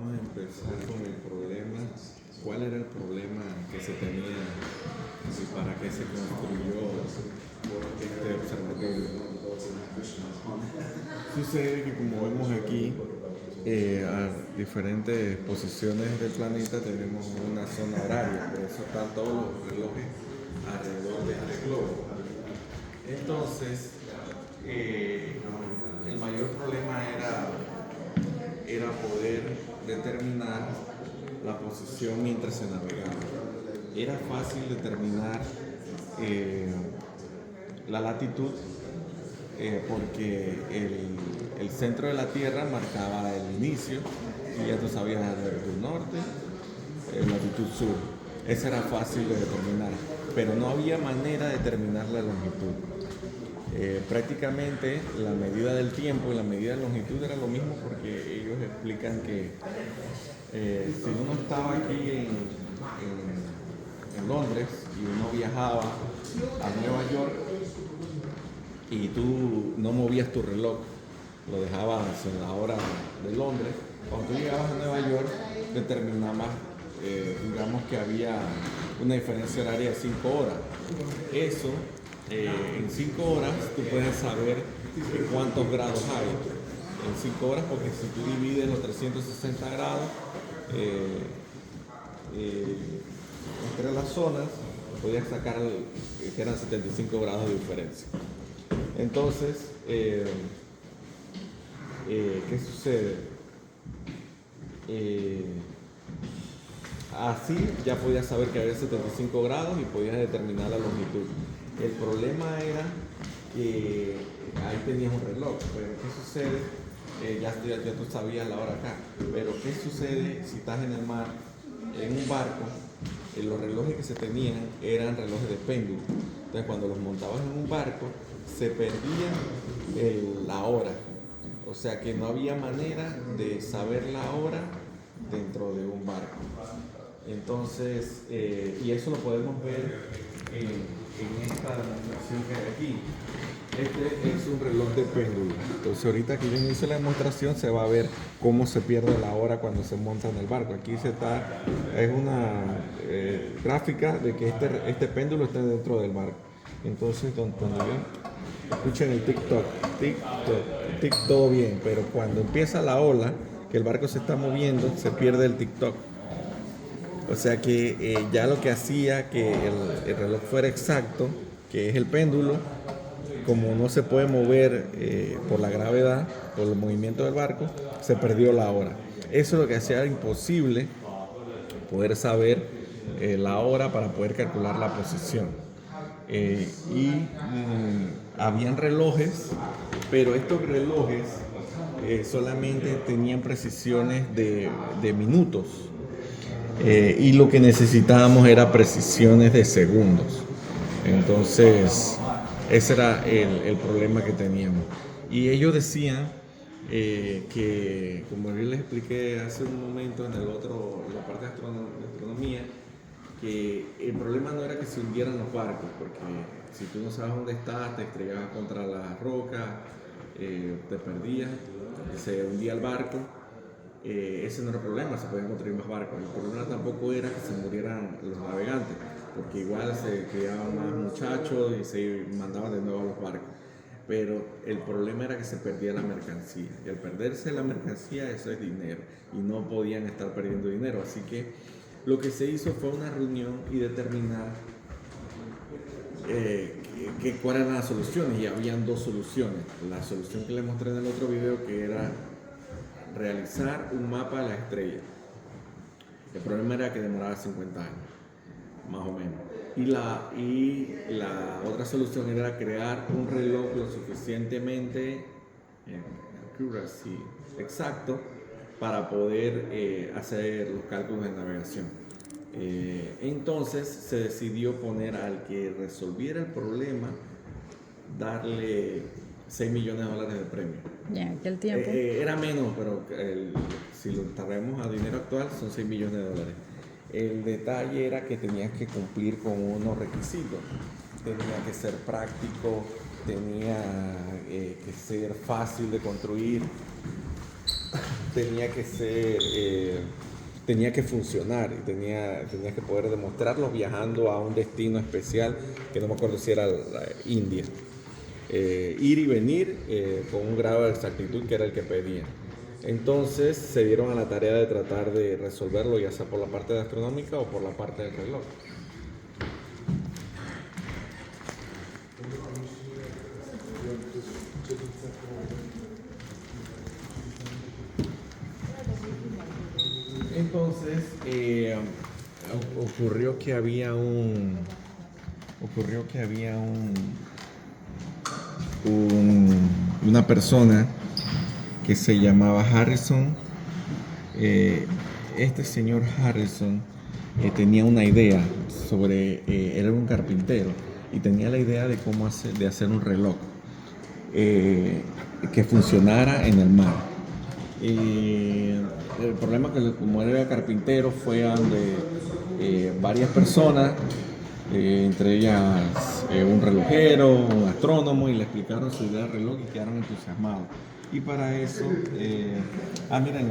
Vamos a empezar con el problema. ¿Cuál era el problema que se tenía y para qué se construyó este observatorio? Sucede que, como vemos aquí, a diferentes posiciones del planeta tenemos una zona horaria, por eso están todos los relojes alrededor de este globo. Entonces, el mayor problema era poder determinar la posición mientras se navegaba. Era fácil determinar la latitud porque el centro de la Tierra marcaba el inicio y ya tú sabías la latitud norte, latitud sur. Esa era fácil de determinar, pero no había manera de determinar la longitud. Prácticamente la medida del tiempo y la medida de longitud era lo mismo, porque ellos explican que si uno estaba aquí en Londres y uno viajaba a Nueva York y tú no movías tu reloj, lo dejabas en la hora de Londres, cuando tú llegabas a Nueva York determinabas, digamos que había una diferencia horaria de 5 horas. Eso, en 5 horas tú puedes saber cuántos grados hay. En 5 horas, porque si tú divides los 360 grados entre las zonas, podías sacar que eran 75 grados de diferencia. Entonces, ¿qué sucede? Así ya podías saber que había 75 grados y podías determinar la longitud. El problema era que ahí tenías un reloj, pero ¿qué sucede? Ya tú sabías la hora acá, pero ¿qué sucede si estás en el mar, en un barco? Los relojes que se tenían eran relojes de péndulo. Entonces, cuando los montabas en un barco, se perdía la hora. O sea que no había manera de saber la hora dentro de un barco. Entonces, y eso lo podemos ver en esta demostración que hay aquí. Este es un reloj de péndulo. Entonces, ahorita que yo inicio la demostración, se va a ver cómo se pierde la hora cuando se monta en el barco. Aquí es una gráfica de que este péndulo está dentro del barco. Entonces, cuando yo escuchen el tic-toc, todo bien, pero cuando empieza la ola, que el barco se está moviendo, se pierde el tic-toc. O sea que ya lo que hacía que el reloj fuera exacto, que es el péndulo, como no se puede mover por la gravedad, por el movimiento del barco, se perdió la hora. Eso es lo que hacía imposible poder saber la hora para poder calcular la posición. Habían relojes, pero estos relojes solamente tenían precisiones de minutos. Y lo que necesitábamos era precisiones de segundos. Entonces, ese era el problema que teníamos. Y ellos decían que, como yo les expliqué hace un momento en la parte de astronomía, que el problema no era que se hundieran los barcos, porque si tú no sabes dónde estás, te estrellabas contra las rocas, te perdías, se hundía el barco. Ese no era el problema, se podían construir más barcos. El problema tampoco era que se murieran los navegantes, porque igual se criaban más muchachos y se mandaban de nuevo a los barcos. Pero el problema era que se perdía la mercancía. Y al perderse la mercancía, eso es dinero. Y no podían estar perdiendo dinero. Así que lo que se hizo fue una reunión y determinar cuáles eran las soluciones. Y habían dos soluciones. La solución que les mostré en el otro video, que era realizar un mapa de las estrellas. El problema era que demoraba 50 años, más o menos. Y la otra solución era crear un reloj lo suficientemente accuracy, exacto, para poder hacer los cálculos de navegación. Entonces se decidió poner al que resolviera el problema, darle $6 millones de premio. Ya, que el tiempo. Era menos, pero si lo traemos a dinero actual son $6 millones. El detalle era que tenías que cumplir con unos requisitos. Tenía que ser práctico, tenía que ser fácil de construir. tenía que ser, tenía que funcionar y tenía que poder demostrarlo viajando a un destino especial, que no me acuerdo si era la India. Ir y venir con un grado de exactitud que era el que pedían. Entonces se dieron a la tarea de tratar de resolverlo, ya sea por la parte astronómica o por la parte del reloj. Entonces ocurrió que había una persona que se llamaba Harrison. Este señor Harrison tenía una idea sobre, era un carpintero y tenía la idea de de hacer un reloj que funcionara en el mar. El problema que como él era carpintero fue donde varias personas, entre ellas un relojero, un astrónomo, y le explicaron su idea de reloj y quedaron entusiasmados. Y para eso, miren,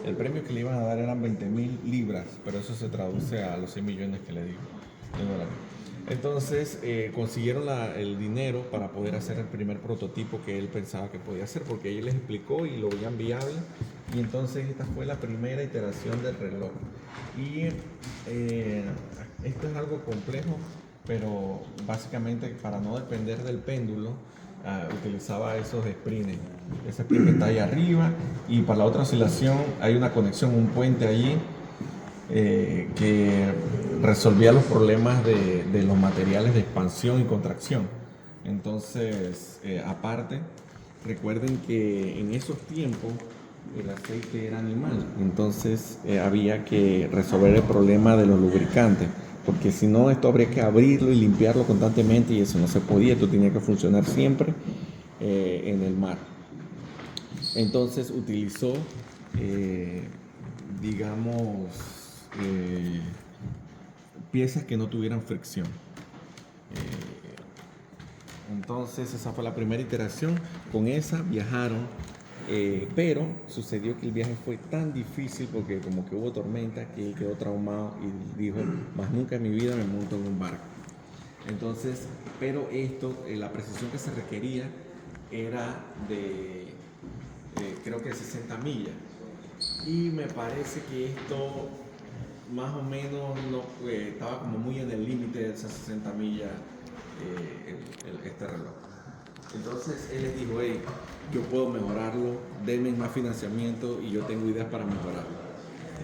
el premio que le iban a dar eran 20.000 libras, pero eso se traduce a los 100 millones que le digo de dólares. Entonces consiguieron el dinero para poder hacer el primer prototipo que él pensaba que podía hacer, porque él les explicó y lo veían viable. Y entonces esta fue la primera iteración del reloj. Y esto es algo complejo, pero básicamente para no depender del péndulo, utilizaba esos springs. Ese spring que está ahí arriba, y para la otra oscilación hay una conexión, un puente allí que resolvía los problemas de los materiales de expansión y contracción. Entonces, aparte, recuerden que en esos tiempos el aceite era animal, entonces había que resolver el problema de los lubricantes, porque si no, esto habría que abrirlo y limpiarlo constantemente, y eso no se podía. Esto tenía que funcionar siempre en el mar. Entonces utilizó, digamos, piezas que no tuvieran fricción. Entonces esa fue la primera iteración. Con esa viajaron, pero sucedió que el viaje fue tan difícil porque como que hubo tormenta, que él quedó traumado y dijo: más nunca en mi vida me monto en un barco. Entonces, pero esto, la precisión que se requería era de creo que 60 millas. Y me parece que esto más o menos no, estaba como muy en el límite de esas 60 millas este reloj. Entonces él les dijo: hey, yo puedo mejorarlo, denme más financiamiento y yo tengo ideas para mejorarlo.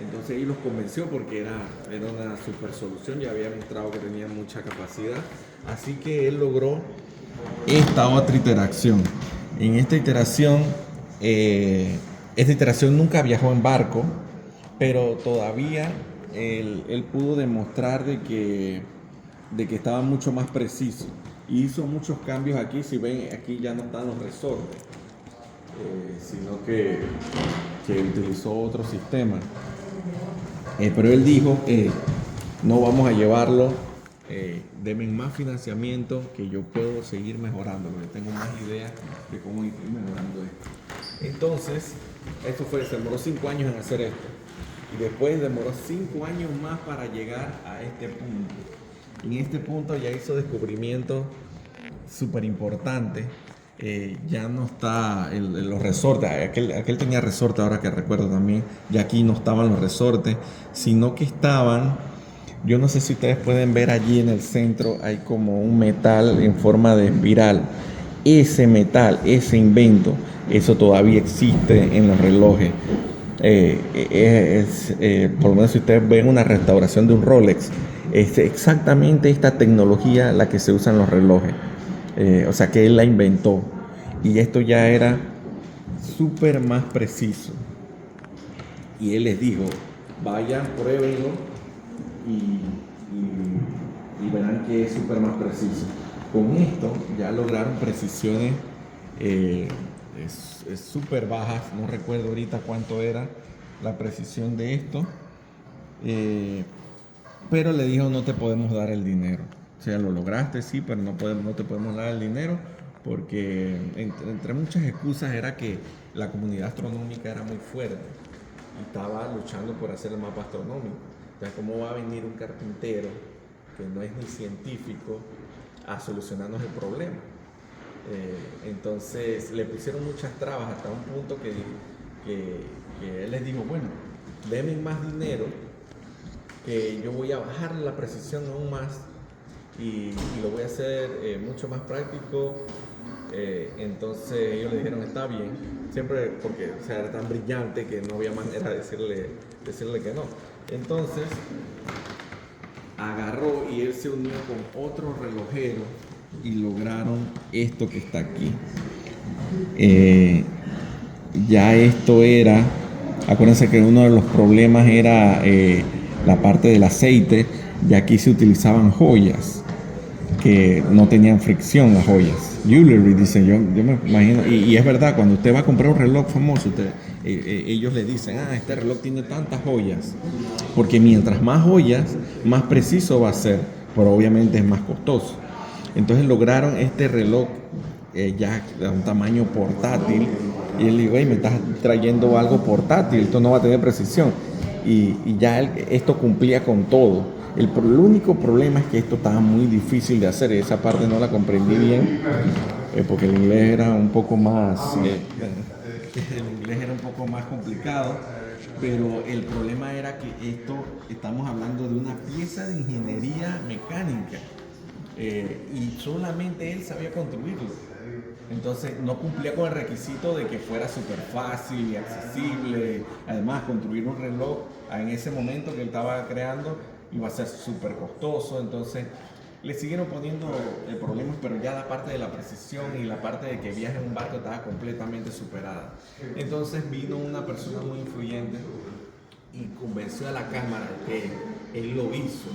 Entonces él los convenció porque era una super solución, ya había mostrado que tenía mucha capacidad. Así que él logró esta otra iteración. En esta iteración nunca viajó en barco, pero todavía él pudo demostrar de que estaba mucho más preciso. Y hizo muchos cambios aquí. Si ven, aquí ya no están los resortes, sino que utilizó otro sistema. Pero él dijo: no vamos a llevarlo, denme más financiamiento, que yo puedo seguir mejorando, porque tengo más ideas de cómo ir mejorando esto. Entonces, se demoró 5 años en hacer esto, y después demoró 5 años más para llegar a este punto. En este punto ya hizo descubrimientos súper importantes. Ya no está los resortes, aquel tenía resorte, ahora que recuerdo también, ya aquí no estaban los resortes, sino que estaban, yo no sé si ustedes pueden ver allí en el centro, hay como un metal en forma de espiral. Ese metal, ese invento, eso todavía existe en los relojes. Por lo menos si ustedes ven una restauración de un Rolex, es exactamente esta tecnología la que se usa en los relojes. O sea que él la inventó, y esto ya era súper más preciso. Y él les dijo: vayan, pruébenlo y verán que es súper más preciso. Con esto ya lograron precisiones súper bajas. No recuerdo ahorita cuánto era la precisión de esto, pero le dijo: no te podemos dar el dinero. O sea, lo lograste, sí, pero no te podemos dar el dinero, porque entre muchas excusas era que la comunidad astronómica era muy fuerte y estaba luchando por hacer el mapa astronómico. Entonces, ¿cómo va a venir un carpintero que no es ni científico a solucionarnos el problema? Entonces le pusieron muchas trabas hasta un punto que él les dijo, bueno, denme más dinero que yo voy a bajar la precisión aún más y lo voy a hacer mucho más práctico. Entonces ellos le dijeron, está bien, siempre porque o sea, era tan brillante que no había manera de decirle que no. Entonces agarró y él se unió con otro relojero y lograron esto que está aquí. Ya esto era, acuérdense que uno de los problemas era la parte del aceite, y aquí se utilizaban joyas que no tenían fricción, las joyas. Jewelry, dicen, yo me imagino, y es verdad, cuando usted va a comprar un reloj famoso, ellos le dicen, este reloj tiene tantas joyas, porque mientras más joyas, más preciso va a ser, pero obviamente es más costoso. Entonces lograron este reloj ya de un tamaño portátil, y él dijo, hey, me estás trayendo algo portátil, esto no va a tener precisión, y ya esto cumplía con todo. El único problema es que esto estaba muy difícil de hacer, y esa parte no la comprendí bien, porque el inglés era un poco más complicado, pero el problema era que estamos hablando de una pieza de ingeniería mecánica, y solamente él sabía construirlo. Entonces no cumplía con el requisito de que fuera súper fácil y accesible. Además, construir un reloj en ese momento que él estaba creando iba a ser súper costoso. Entonces le siguieron poniendo problemas, pero ya la parte de la precisión y la parte de que viaje en un barco estaba completamente superada. Entonces vino una persona muy influyente y convenció a la cámara que él lo hizo.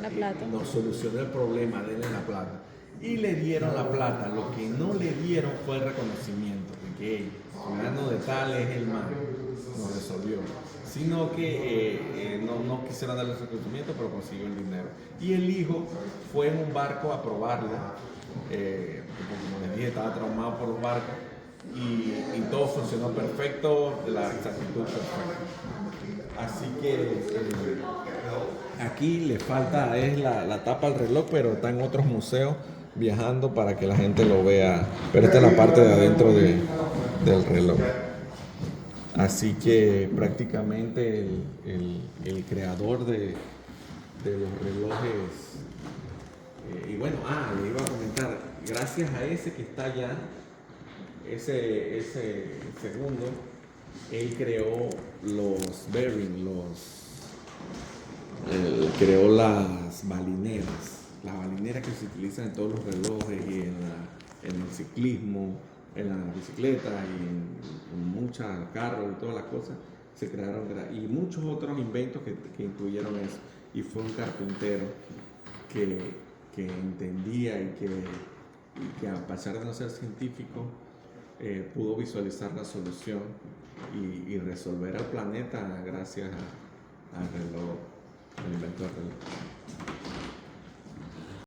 La plata. Nos solucionó el problema, denle la plata. Y le dieron la plata. Lo que no le dieron fue el reconocimiento de que fulano de tal es el man, nos resolvió. Sino que no quisieron darle el reconocimiento, pero consiguió el dinero. Y el hijo fue en un barco a probarlo, porque como les dije, estaba traumado por los barcos, y todo funcionó perfecto, de la exactitud perfecta. Así que aquí le falta, es la tapa al reloj, pero está en otros museos viajando para que la gente lo vea. Pero esta es la parte de adentro del reloj. Así que prácticamente el creador de los relojes, y bueno, le iba a comentar, gracias a ese que está allá, ese segundo, él creó los bearings, creó las balineras que se utilizan en todos los relojes y en el ciclismo, en las bicicletas y en muchos carros y todas las cosas se crearon, y muchos otros inventos que incluyeron eso. Y fue un carpintero que entendía y que a pesar de no ser científico, pudo visualizar la solución y resolver al planeta gracias al reloj, al invento del reloj.